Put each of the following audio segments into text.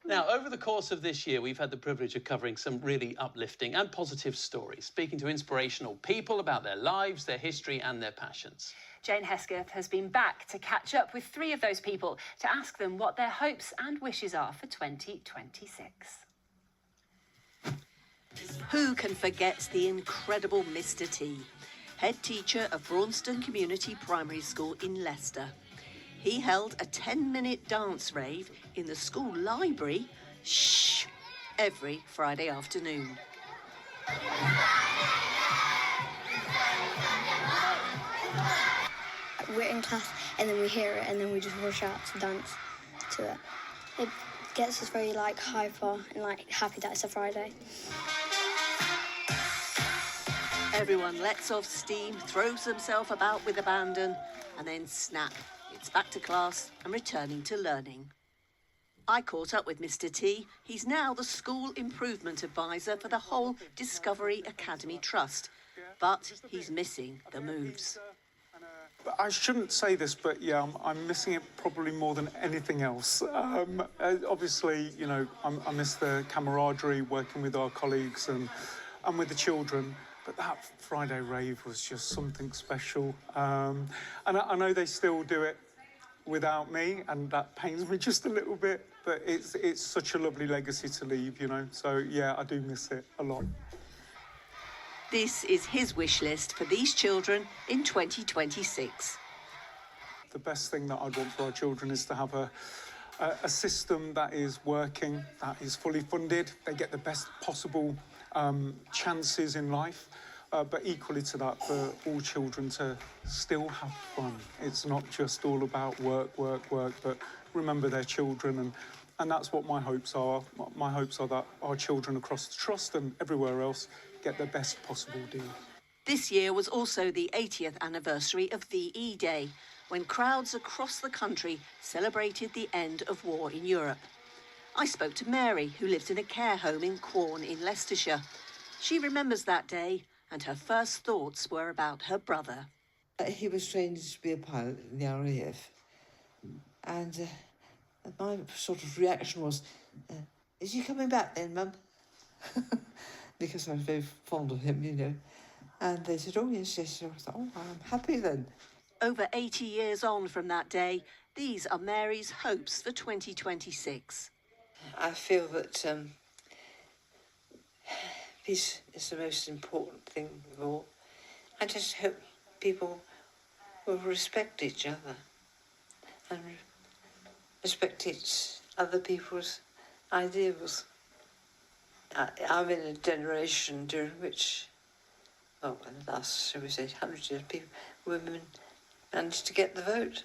Now, over the course of this year, we've had the privilege of covering some really uplifting and positive stories, speaking to inspirational people about their lives, their history and their passions. Jane Hesketh has been back to catch up with 3 of those people to ask them what their hopes and wishes are for 2026. Who can forget the incredible Mr. T, head teacher of Braunston Community Primary School in Leicester? He held a 10-minute dance rave in the school library, every Friday afternoon. We're in class and then we hear it and then we just rush out to dance to it. It gets us very hyper and happy that it's a Friday. Everyone lets off steam, throws themselves about with abandon, and then snap. It's back to class and returning to learning. I caught up with Mr. T. He's now the school improvement advisor for the whole Discovery Academy Trust, but he's missing the moves. I shouldn't say this, but yeah, I'm missing it probably more than anything else. Obviously, you know, I miss the camaraderie, working with our colleagues and with the children. But that Friday rave was just something special. And I know they still do it without me, and that pains me just a little bit. But it's such a lovely legacy to leave, you know. So, yeah, I do miss it a lot. This is his wish list for these children in 2026. The best thing that I'd want for our children is to have a system that is working, that is fully funded. They get the best possible chances in life, but equally to that, for all children to still have fun. It's not just all about work, but remember their children, and that's what my hopes are. My hopes are that our children across the Trust and everywhere else get the best possible deal. This year was also the 80th anniversary of VE Day, when crowds across the country celebrated the end of war in Europe. I spoke to Mary, who lives in a care home in Quorn in Leicestershire. She remembers that day, and her first thoughts were about her brother. He was trained to be a pilot in the RAF, and my sort of reaction was, is he coming back then, Mum? Because I was very fond of him, you know. And they said, oh, yes. I thought, oh, I'm happy then. Over 80 years on from that day, these are Mary's hopes for 2026. I feel that peace is the most important thing of all. I just hope people will respect each other and respect other people's ideals. I'm in a generation during which, in the last, shall we say, 100 years, women managed to get the vote.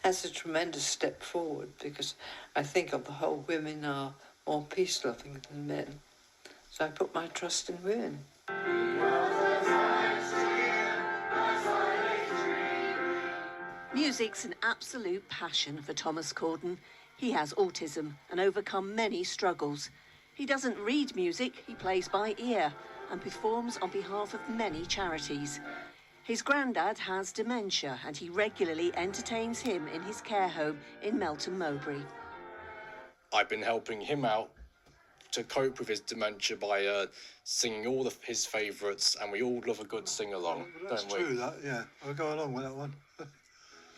That's a tremendous step forward, because I think on the whole women are more peace-loving than men. So I put my trust in women. Music's an absolute passion for Thomas Corden. He has autism and overcome many struggles. He doesn't read music, he plays by ear and performs on behalf of many charities. His granddad has dementia and he regularly entertains him in his care home in Melton Mowbray. I've been helping him out to cope with his dementia by singing all of his favourites, and we all love a good sing-along, That's don't we? true, that, yeah. I'll go along with that one.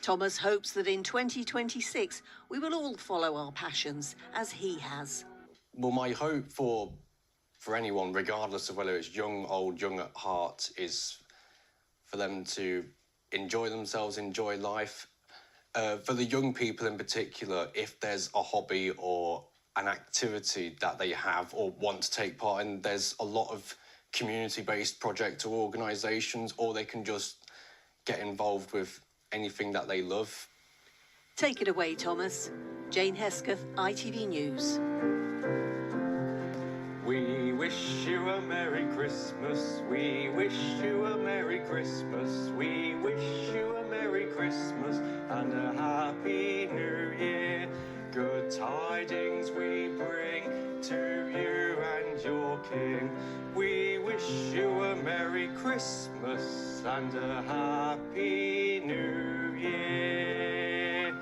Thomas hopes that in 2026 we will all follow our passions as he has. Well, my hope for anyone, regardless of whether it's young, old, young at heart, is for them to enjoy themselves, enjoy life. For the young people in particular, if there's a hobby or an activity that they have or want to take part in, there's a lot of community-based projects or organisations, or they can just get involved with anything that they love. Take it away, Thomas. Jane Hesketh, ITV News. We wish you a Merry Christmas. We wish you a Merry Christmas. We wish you a Merry Christmas and a Happy New Year. Good tidings we bring to you and your King. We wish you a Merry Christmas and a Happy New Year.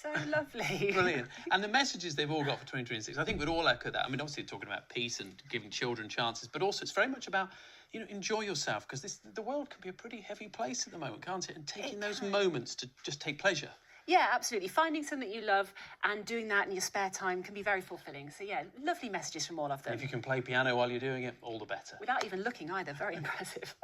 so lovely. Brilliant. And the messages they've all got for 2026, I think we'd all echo that. I mean, obviously talking about peace and giving children chances, but also it's very much about, you know, enjoy yourself, because the world can be a pretty heavy place at the moment, can't it? And taking those moments to just take pleasure. Yeah, absolutely. Finding something you love and doing that in your spare time can be very fulfilling. So, yeah, lovely messages from all of them. And if you can play piano while you're doing it, all the better. Without even looking either, very impressive.